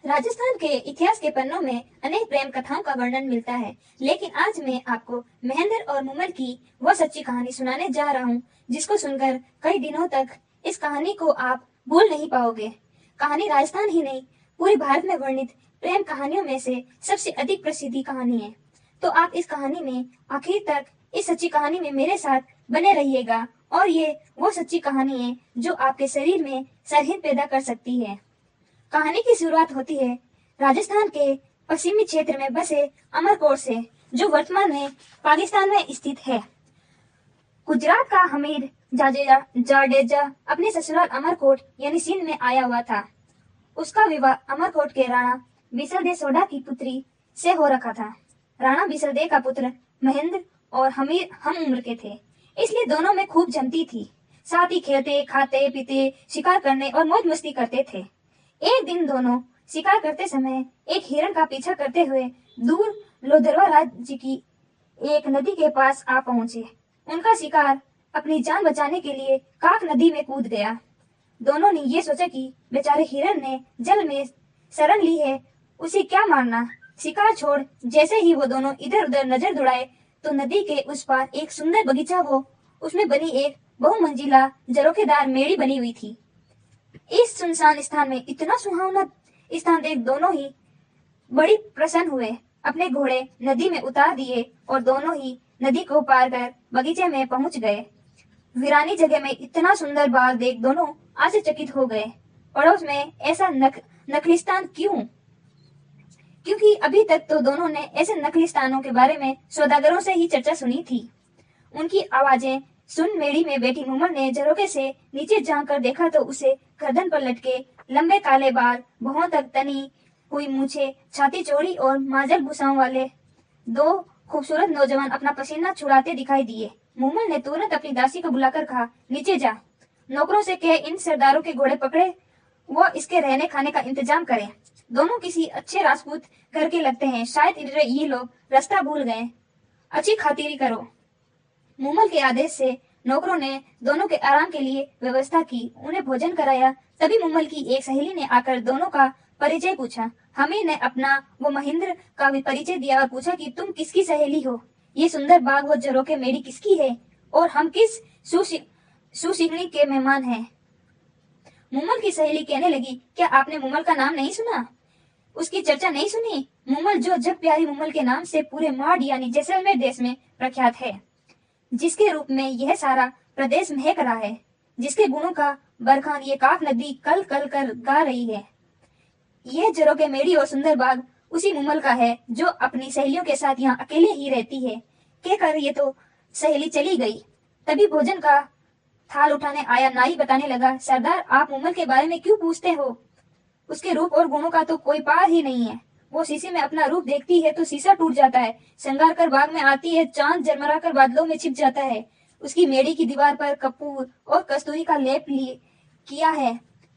राजस्थान के इतिहास के पन्नों में अनेक प्रेम कथाओं का वर्णन मिलता है, लेकिन आज मैं आपको महेंद्र और मुमल की वह सच्ची कहानी सुनाने जा रहा हूँ, जिसको सुनकर कई दिनों तक इस कहानी को आप भूल नहीं पाओगे। कहानी राजस्थान ही नहीं, पूरे भारत में वर्णित प्रेम कहानियों में से सबसे अधिक प्रसिद्धि कहानी है। तो आप इस कहानी में आखिर तक इस सच्ची कहानी में मेरे साथ बने रहिएगा, और ये वो सच्ची कहानी है जो आपके शरीर में सरहिंद पैदा कर सकती है। कहानी की शुरुआत होती है राजस्थान के पश्चिमी क्षेत्र में बसे अमरकोट से, जो वर्तमान में पाकिस्तान में स्थित है। गुजरात का हमीर जाडेजा अपने ससुराल अमरकोट यानी सिंध में आया हुआ था। उसका विवाह अमरकोट के राणा बिसलदेव सोडा की पुत्री से हो रखा था। राणा बिसलदेव का पुत्र महेंद्र और हमीर हम उम्र के थे, इसलिए दोनों में खूब जमती थी। साथ ही खेलते, खाते, पीते, शिकार करने और मौज मस्ती करते थे। एक दिन दोनों शिकार करते समय एक हिरण का पीछा करते हुए दूर लोधरवा राज्य की एक नदी के पास आ पहुंचे। उनका शिकार अपनी जान बचाने के लिए काक नदी में कूद गया। दोनों ने ये सोचा कि बेचारे हिरण ने जल में शरण ली है, उसे क्या मारना। शिकार छोड़ जैसे ही वो दोनों इधर उधर नजर दौड़ाए तो नदी के उस पार एक सुंदर बगीचा हो, उसमें बनी एक बहुमंजिला झरोखेदार मेड़ी बनी हुई थी। इस सुनसान स्थान में इतना सुहावना स्थान देख दोनों ही बड़ी प्रसन्न हुए। अपने घोड़े नदी में उतार दिए और दोनों ही नदी को पार कर बगीचे में पहुंच गए। वीरानी जगह में इतना सुंदर बाग देख दोनों आश्चर्यचकित हो गए। पड़ोस में ऐसा नकलिस्तान क्यों? क्योंकि अभी तक तो दोनों ने ऐसे नकलिस्तानों के बारे में सौदागरों से ही चर्चा सुनी थी। उनकी आवाजें सुन मेड़ी में बैठी मुमल ने झरोखे से नीचे झांक कर देखा तो उसे गर्दन पर लटके लंबे काले बाल, भौहों तक तनी हुई मूछें, छाती चौड़ी और माजल भुसाओं वाले दो खूबसूरत नौजवान अपना पसीना छुड़ाते दिखाई दिए। मुमल ने तुरंत अपनी दासी को बुलाकर कहा, नीचे जा, नौकरों से कह इन सरदारों के घोड़े पकड़े, वो इसके रहने खाने का इंतजाम करें। दोनों किसी अच्छे राजपूत घर के लगते हैं, शायद ये लोग रास्ता भूल गए, अच्छी खातिरी करो। मुमल के आदेश से नौकरों ने दोनों के आराम के लिए व्यवस्था की, उन्हें भोजन कराया। तभी मुमल की एक सहेली ने आकर दोनों का परिचय पूछा। हमीर ने अपना वो महेंद्र का भी परिचय दिया और पूछा कि तुम किसकी सहेली हो? ये सुंदर बाग व झरोखे मेरी किसकी है और हम किस सुशिकनी के मेहमान हैं? मुमल की सहेली कहने लगी, क्या आपने मुमल का नाम नहीं सुना? उसकी चर्चा नहीं सुनी? मुमल जो जग प्यारी मुमल के नाम से पूरे माड़ यानी जैसलमेर देश में प्रख्यात है, जिसके रूप में यह सारा प्रदेश महक रहा है, जिसके गुणों का बरखान ये काफ नदी कल कल कर गा रही है। यह झरोखे मेड़ी और सुंदर बाग उसी मुमल का है, जो अपनी सहेलियों के साथ यहाँ अकेले ही रहती है। कहकर ये तो सहेली चली गई। तभी भोजन का थाल उठाने आया नाई बताने लगा, सरदार आप मुमल के बारे में क्यों पूछते हो? उसके रूप और गुणों का तो कोई पार ही नहीं है। वो शीशे में अपना रूप देखती है तो शीशा टूट जाता है, श्रृंगार कर बाग में आती है, चांद जरमरा कर बादलों में छिप जाता है। उसकी मेड़ी की दीवार पर कपूर और कस्तूरी का लेप किया है,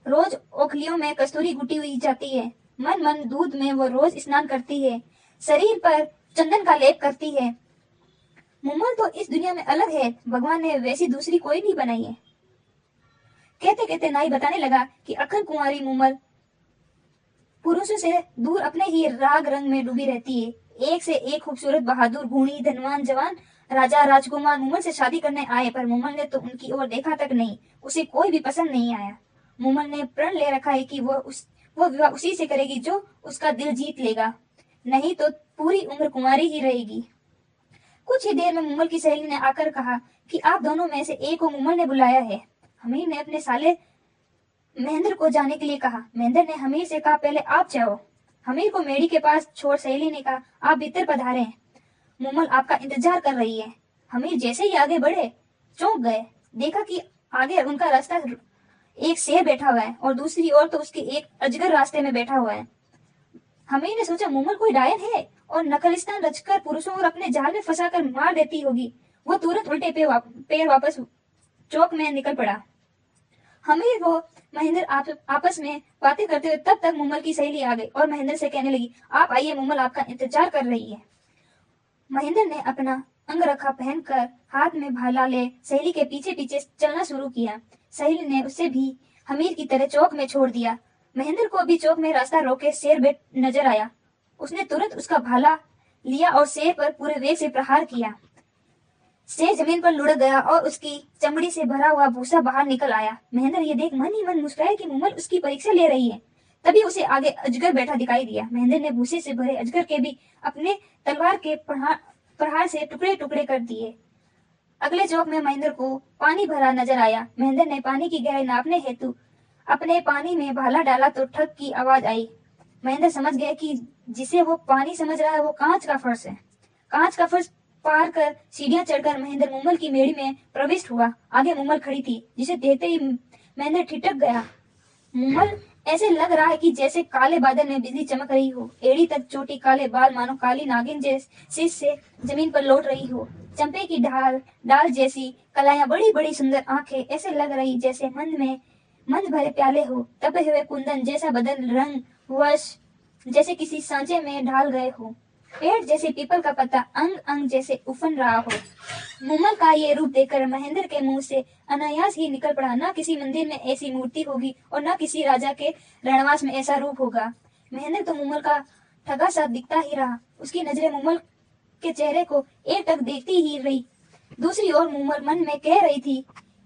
रोज ओखलियों में कस्तूरी गुटी हुई जाती है। मन मन दूध में वो रोज स्नान करती है, शरीर पर चंदन का लेप करती है। मुमल तो इस दुनिया में अलग है, भगवान ने वैसी दूसरी कोई नहीं बनाई है। कहते कहते नाई बताने लगा कि अखंड कुंवारी मुमल पुरुषों से दूर अपने ही राग रंग में डूबी रहती है। एक से एक खूबसूरत, बहादुर, गुणी, धनवान जवान राजा राजकुमार मुमल से शादी करने आए, पर मुमल ने तो उनकी ओर देखा तक नहीं। उसे कोई भी पसंद नहीं आया। मुमल ने प्रण ले रखा है कि वो विवाह उसी से करेगी जो उसका दिल जीत लेगा, नहीं तो पूरी उम्र कुंवारी ही रहेगी। कुछ ही देर में मुमल की सहेली ने आकर कहा कि आप दोनों में से एक को मुमल ने बुलाया है। हमीर ने अपने साले महेंद्र को जाने के लिए कहा। महेंद्र ने हमीर से कहा, पहले आप जाओ। हमीर को मेड़ी के पास छोड़ सहेली ने कहा, आप भीतर पधारे, मुमल आपका इंतजार कर रही है। हमीर जैसे ही आगे बढ़े चौंक गए। देखा कि आगे उनका रास्ता एक शेर बैठा हुआ है और दूसरी ओर तो उसके एक अजगर रास्ते में बैठा हुआ है। हमीर ने सोचा मुमल कोई डायन है और नकलिस्तान रचकर पुरुषों और अपने जाल में फंसाकर मार देती होगी। वो तुरंत उल्टे पैर वापस चौक में निकल पड़ा। हमीर वो महेंद्र आपस में बातें करते हुए तब तक मुमल की सहेली आ गई और महेंद्र से कहने लगी, आप आइए, मुमल आपका इंतजार कर रही है। महेंद्र ने अपना अंगरखा पहनकर हाथ में भाला ले सहेली के पीछे पीछे चलना शुरू किया। सहेली ने उसे भी हमीर की तरह चौक में छोड़ दिया। महेंद्र को अभी चौक में रास्ता रोके शेर बेट नजर आया। उसने तुरंत उसका भाला लिया और शेर पर पूरे वेग से प्रहार किया। शेर जमीन पर लुढ़क गया और उसकी चमड़ी से भरा हुआ भूसा बाहर निकल आया। महेंद्र ये देख मन ही मन मुस्कुराया कि मूमल उसकी परीक्षा ले रही है। तभी उसे आगे अजगर बैठा दिखाई दिया। महेंद्र ने भूसे से भरे अजगर के भी अपने तलवार के प्रहार से टुकड़े टुकड़े कर दिए। अगले चौक में महेंद्र को पानी भरा नजर आया। महेंद्र ने पानी की गहराई नापने हेतु अपने पानी में भाला डाला तो ठक की आवाज आई। महेंद्र समझ गया कि जिसे वो पानी समझ रहा है वो कांच का फर्श है। कांच का फर्श पार कर सीढ़ियां चढ़कर महेंद्र मुमल की मेड़ी में प्रविष्ट हुआ। आगे मुमल खड़ी थी, जिसे देखते ही महेंद्र ठिठक गया। मुमल ऐसे लग रहा है कि जैसे काले बादल में बिजली चमक रही हो। एड़ी तक चोटी, काले बाल मानो काली नागिन जैसे से जमीन पर लौट रही हो। चंपे की डाल जैसी कलायां, बड़ी बड़ी सुंदर आंखें, ऐसे लग रही जैसे मंद भरे प्याले हो। तपे हुए कुंदन जैसा बदन, रंग वश जैसे किसी सांचे में ढाल गए हो। पेड़ जैसे पीपल का पत्ता अंग अंग जैसे उफन रहा हो। मुमल का ये रूप देखकर महेंद्र के मुंह से अनायास ही निकल पड़ा, ना किसी मंदिर में ऐसी मूर्ति होगी और ना किसी राजा के रणवास में ऐसा रूप होगा। महेंद्र तो मुमल का ठगा सा दिखता ही रहा। उसकी नजरें मुमल के चेहरे को एकटक देखती ही रही। दूसरी ओर मुमल मन में कह रही थी,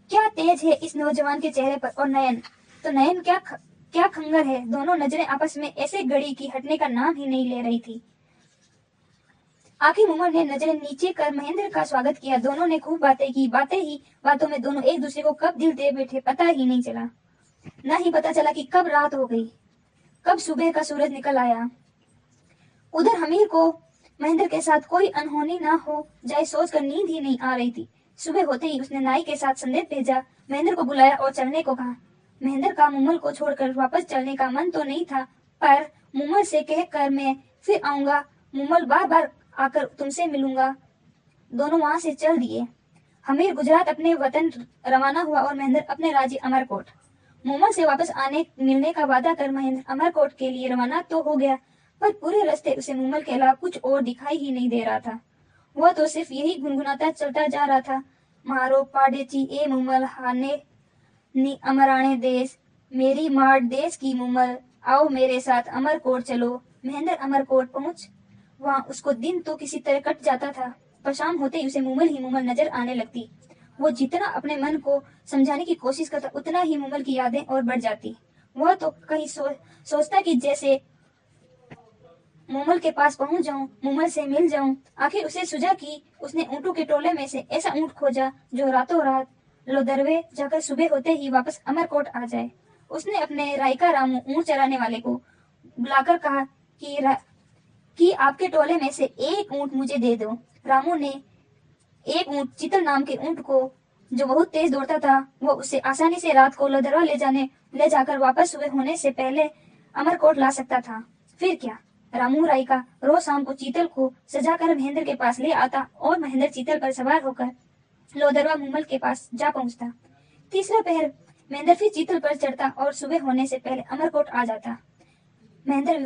क्या तेज है इस नौजवान के चेहरे पर, और नयन क्या खंगर है। दोनों नजरें आपस में ऐसे गड़ी कि हटने का नाम ही नहीं ले रही थी। आखिर मुमल ने नजरें नीचे कर महेंद्र का स्वागत किया। दोनों ने खूब बातें की। बातों में दोनों एक दूसरे को कब दिल दे बैठे पता ही नहीं चला। न ही पता चला कि कब रात हो गई, कब सुबह का सूरज निकल आया। उधर हमीर को महेंद्र के साथ कोई अनहोनी ना हो जाए सोचकर नींद ही नहीं आ रही थी। सुबह होते ही उसने नाई के साथ संदेश भेजा, महेंद्र को बुलाया और चलने को कहा। महेंद्र का मुमल को छोड़कर वापस चलने का मन तो नहीं था, पर मुमल से कहकर मैं फिर आऊंगा, मुमल बार बार आकर तुमसे मिलूंगा। दोनों वहां से चल दिए। हमीर गुजरात अपने वतन रवाना हुआ और महेंद्र अपने राज्य अमरकोट। मुमल से वापस आने मिलने का वादा कर महेंद्र अमरकोट के लिए रवाना तो हो गया, पर पूरे रास्ते उसे मुमल के अलावा कुछ और दिखाई ही नहीं दे रहा था। वह तो सिर्फ यही गुनगुनाता चलता जा रहा था, मारो पाडेची ए मुमल हाने नी अमराणे देश, मेरी मार देश की मुमल, आओ मेरे साथ अमरकोट चलो। महेंद्र अमरकोट पहुंच वहां उसको दिन तो किसी तरह कट जाता था, पर शाम होते ही उसे मुमल ही मुमल नजर आने लगती। वो जितना अपने मन को समझाने की कोशिश करता उतना ही मुमल की यादें और बढ़ जाती। वह तो कहीं सोचता कि जैसे मुमल के पास पहुंच जाऊं, मुमल से मिल जाऊं। आखिर उसे सुझा कि उसने ऊंटों के टोले में से ऐसा ऊंट खोजा जो रातों रात लोदरवे जाकर सुबह होते ही वापस अमरकोट आ जाए। उसने अपने रायका रामू ऊंट चराने वाले को बुलाकर कहा कि आपके टोले में से एक ऊंट मुझे दे दो। रामू ने एक ऊंट चीतल नाम के ऊंट को, जो बहुत तेज दौड़ता था, वो उसे आसानी से रात को लोदरवा ले जाकर वापस सुबह होने से पहले अमरकोट ला सकता था। फिर क्या, रामू रायका रोज शाम को चीतल को सजाकर महेंद्र के पास ले आता और महेंद्र चीतल पर सवार होकर लोदरवा मुमल के पास जा पहुंचता। तीसरा पहर महेंद्र फिर चीतल पर चढ़ता और सुबह होने से पहले अमरकोट आ जाता। महेंद्र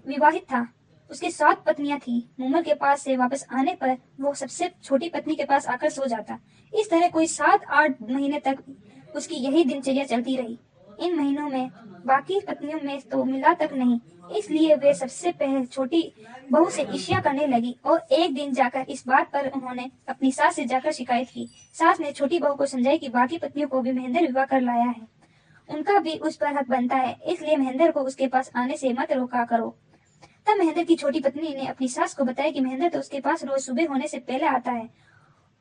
विवाहित था, उसके 7 पत्नियां थी। मुमल के पास से वापस आने पर वो सबसे छोटी पत्नी के पास आकर सो जाता। इस तरह कोई 7-8 महीने तक उसकी यही दिनचर्या चलती रही। इन महीनों में बाकी पत्नियों में तो मिला तक नहीं, इसलिए वे सबसे पहले छोटी बहू से ईर्ष्या करने लगी और एक दिन जाकर इस बात पर उन्होंने अपनी सास से जाकर शिकायत की। सास ने छोटी बहू को समझाई कि बाकी पत्नियों को भी महेंद्र विवाह कर लाया है, उनका भी उस पर हक बनता है, इसलिए महेंद्र को उसके पास आने से मत रोका करो। तब महेंद्र की छोटी पत्नी ने अपनी सास को बताया कि महेंद्र तो उसके पास रोज सुबह होने से पहले आता है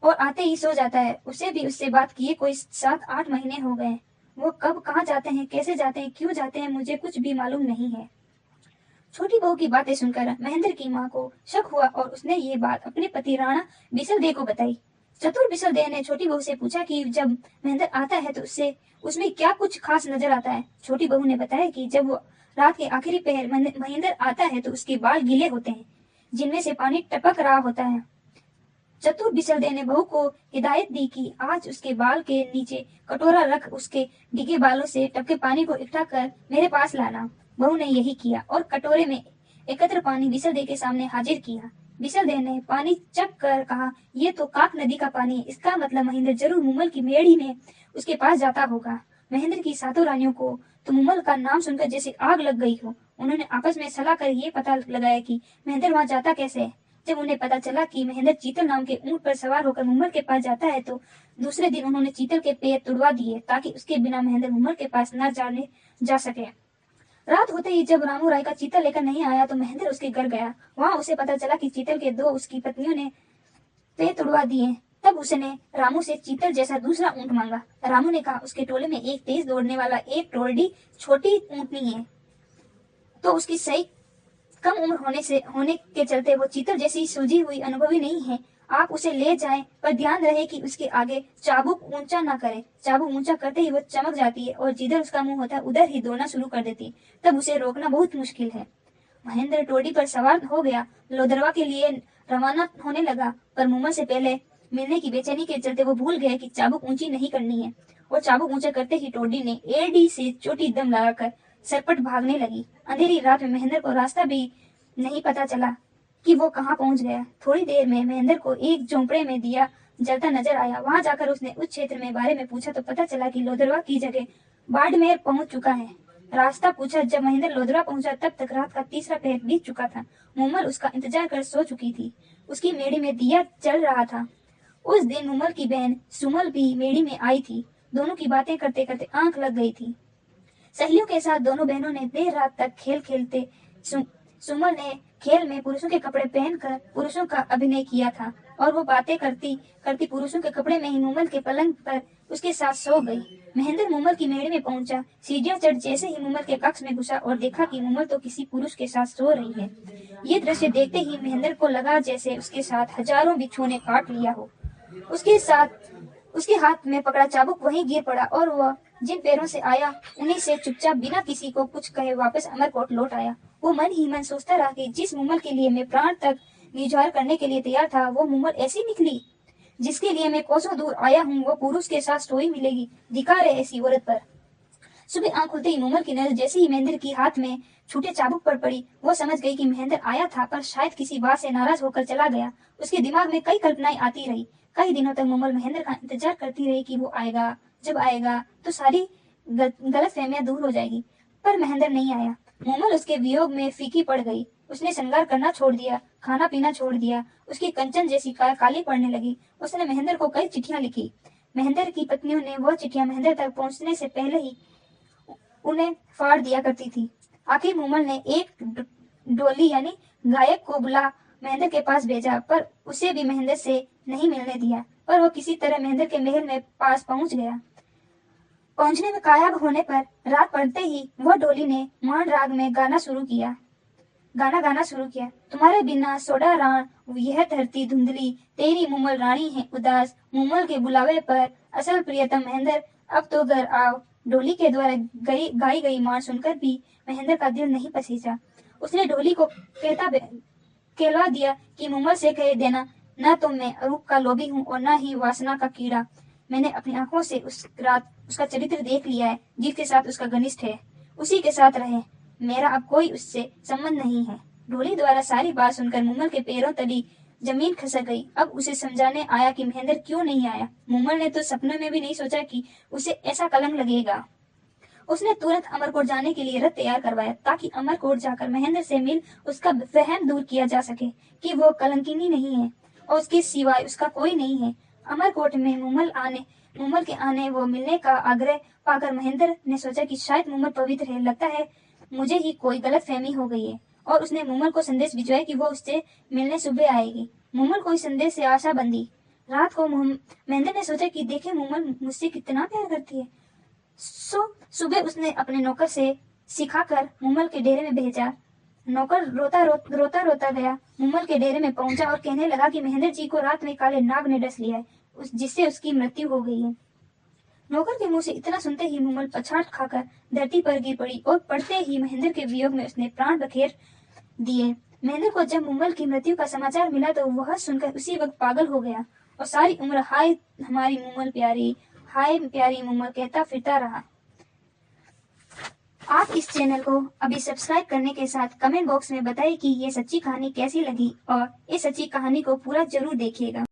और आते ही सो जाता है। उसे भी उससे बात किए कोई 7-8 महीने हो गए। वो कब कहाँ जाते हैं, कैसे जाते हैं, क्यों जाते हैं, मुझे कुछ भी मालूम नहीं है। छोटी बहू की बातें सुनकर महेंद्र की माँ को शक हुआ और उसने ये बात अपने पति राणा बिसलदेव को बताई। चतुर बिसलदेव ने छोटी बहू से पूछा कि जब महेंद्र आता है तो उसमें क्या कुछ खास नजर आता है। छोटी बहू ने बताया कि जब वो रात के आखिरी पहर महेंद्र आता है तो उसके बाल गीले होते हैं, जिनमें से पानी टपक रहा होता है। चतुर बिसलदेव ने बहू को हिदायत दी कि आज उसके बाल के नीचे कटोरा रख उसके भीगे बालों से टपके पानी को इकट्ठा कर मेरे पास लाना। बहू ने यही किया और कटोरे में एकत्र पानी बिसलदेव के सामने हाजिर किया। बिसलदेव ने पानी चख कर कहा, ये तो काक नदी का पानी है, इसका मतलब महेंद्र जरूर मुमल की मेड़ी में उसके पास जाता होगा। महेंद्र की सातों रानियों को तो मुमल का नाम सुनकर जैसे आग लग गई हो। उन्होंने आपस में सलाह कर ये पता लगाया कि महेंद्र वहां जाता कैसे है। जब उन्हें पता चला कि महेंद्र चीतल नाम के ऊंट पर सवार होकर मुमल के पास जाता है तो दूसरे दिन उन्होंने चीतल के पैर तुड़वा दिए ताकि उसके बिना महेंद्र मुमल के पास न जाने जा सके। रात होते ही जब रामू राय का चीतल लेकर नहीं आया तो महेंद्र उसके घर गया। वहां उसे पता चला कि चीतल के दो उसकी पत्नियों ने पैर तुड़वा दिए। तब उसने रामू से चीतल जैसा दूसरा ऊंट मांगा। रामू ने कहा उसके टोले में एक तेज दौड़ने वाला एक टोरडी छोटी ऊंटनी है, तो उसकी सही कम उम्र होने के चलते वो चीतल जैसी सूझी हुई अनुभवी नहीं है। आप उसे ले जाएं, पर ध्यान रहे कि उसके आगे चाबुक ऊंचा ना करे। चाबुक ऊंचा करते ही वो चमक जाती है और जिधर उसका मुंह होता है उधर ही दौड़ना शुरू कर देती है। तब उसे रोकना बहुत मुश्किल है। महेंद्र टोडी पर सवार हो गया, लोदरवा के लिए रवाना होने लगा, पर मुमल से पहले मिलने की बेचैनी के चलते वो भूल गया कि चाबुक ऊंची नहीं करनी है। और चाबुक ऊंचा करते ही टोडी ने एड़ी से चोटी दम लगाकर सरपट भागने लगी। अंधेरी रात में महेंद्र को रास्ता भी नहीं पता चला कि वो कहाँ पहुंच गया। थोड़ी देर में महेंद्र को एक झोंपड़े में दिया जलता नजर आया। वहां जाकर उसने उस क्षेत्र में बारे में पूछा तो पता चला कि लोदरवा की जगह बाड़मेर पहुंच चुका है। रास्ता पूछा। जब महेंद्र लोदरवा पहुंचा तब तक रात का तीसरा पहर बीत चुका था। मुमल उसका इंतजार कर सो चुकी थी। उसकी मेड़ी में दिया जल रहा था। उस दिन मुमल की बहन सुमल भी मेड़ी में आई थी। दोनों की बातें करते करते आंख लग गई थी। सहेलियों के साथ दोनों बहनों ने देर रात तक खेल खेलते। सुमल ने खेल में पुरुषों के कपड़े पहनकर पुरुषों का अभिनय किया था और वो बातें करती करती पुरुषों के कपड़े में ही मुमल के पलंग पर उसके साथ सो गई। महेंद्र मुमल की मेड़ी में पहुंचा। सीढ़ियां चढ़ जैसे ही मुमल के कक्ष में घुसा और देखा कि मुमल तो किसी पुरुष के साथ सो रही है। ये दृश्य देखते ही महेंद्र को लगा जैसे उसके साथ हजारों बिच्छू ने काट लिया हो। उसके हाथ में पकड़ा चाबुक वहीं गिर पड़ा और वह जिन पैरों से आया उन्हीं से चुपचाप बिना किसी को कुछ कहे वापस अमरकोट लौट आया। वो मन ही मन सोचता रहा कि जिस मुमल के लिए मैं प्राण तक निझार करने के लिए तैयार था वो मुमल ऐसी निकली। जिसके लिए मैं कोसों दूर आया हूँ वो पुरुष के साथ सोई मिलेगी। धिक्कार है ऐसी औरत पर। सुबह आंख खुलते ही मुमल की नजर जैसे ही महेंद्र की हाथ में छूटे चाबुक पर पड़ी वो समझ गई कि महेंद्र आया था पर शायद किसी बात से नाराज होकर चला गया। उसके दिमाग में कई कल्पनाएं आती रही। कई दिनों तक मुमल महेंद्र का इंतजार करती रही कि वो आएगा। जब आएगा तो सारी गलत फहमियां दूर हो जाएगी, पर महेंद्र नहीं आया। मुमल उसके वियोग में फीकी पड़ गई। उसने श्रृंगार करना छोड़ दिया, खाना पीना छोड़ दिया। उसकी कंचन जैसी काली पड़ने लगी। उसने महेंद्र को कई चिट्ठियां लिखी। महेंद्र की पत्नियों ने वह चिट्ठियां महेंद्र तक पहुंचने से पहले ही उन्हें फाड़ दिया करती थी। आखिर मुमल ने एक डोली यानी गायक को बुला महेंद्र के पास भेजा, पर उसे भी महेंद्र से नहीं मिलने दिया। पर वो किसी तरह महेंद्र के महल में पास पहुंच गया। पहुंचने में कायाब होने पर रात पड़ते ही वह डोली ने मान राग में गाना गाना शुरू किया। तुम्हारे बिना सोडा राण यह धरती धुंधली, तेरी मुमल रानी है उदास, मुमल के बुलावे पर असल प्रियतम महेंद्र अब तो घर आओ। डोली के द्वारा गाई गई मान सुनकर भी महेंद्र का दिल नहीं पसीजा। उसने डोली को कहलवा दिया कि मुमल से कह देना न तो मैं रूप का लोभी हूँ और न ही वासना का कीड़ा। मैंने अपनी आंखों से उस रात उसका चरित्र देख लिया है। जिसके साथ उसका घनिष्ठ है उसी के साथ रहे। मेरा अब कोई उससे संबंध नहीं है। डोली द्वारा सारी बात सुनकर मुमल के पैरों तली जमीन खसक गई। अब उसे समझाने आया कि महेंद्र क्यों नहीं आया। मुमल ने तो सपने में भी नहीं सोचा कि उसे ऐसा कलंक लगेगा। उसने तुरंत अमरकोट जाने के लिए रथ तैयार करवाया ताकि अमरकोट जाकर महेंद्र से मिल उसका वहम दूर किया जा सके कि वो कलंकिनी नहीं है और उसके सिवाय उसका कोई नहीं है। अमरकोट में मुमल के आने वो मिलने का आग्रह पाकर महेंद्र ने सोचा कि शायद मुमल पवित्र है। लगता है मुझे ही कोई गलत फहमी हो गई है। और उसने मुमल को संदेश भिजवाया कि वो उससे मिलने सुबह आएगी। मुमल को इस संदेश से आशा बंधी। रात को महेंद्र ने सोचा कि देखे मुमल मुझसे कितना प्यार करती है। सुबह उसने अपने नौकर से सिखाकर मुमल के डेरे में भेजा। नौकर रोता रोता गया, मुमल के डेरे में पहुंचा और कहने लगा कि महेंद्र जी को रात में काले नाग ने डस लिया है, जिससे उसकी मृत्यु हो गई है। नौकर के मुंह से इतना सुनते ही मुमल पछाड़ खाकर धरती पर गिर पड़ी और पड़ते ही महेंद्र के वियोग में उसने प्राण बखेर दिए। महेंद्र को जब मुमल की मृत्यु का समाचार मिला तो वह सुनकर उसी वक्त पागल हो गया और सारी उम्र हाय हमारी मुमल प्यारी, हाय प्यारी मुमल कहता फिरता रहा। आप इस चैनल को अभी सब्सक्राइब करने के साथ कमेंट बॉक्स में बताइए कि ये सच्ची कहानी कैसी लगी और इस सच्ची कहानी को पूरा जरूर देखिएगा।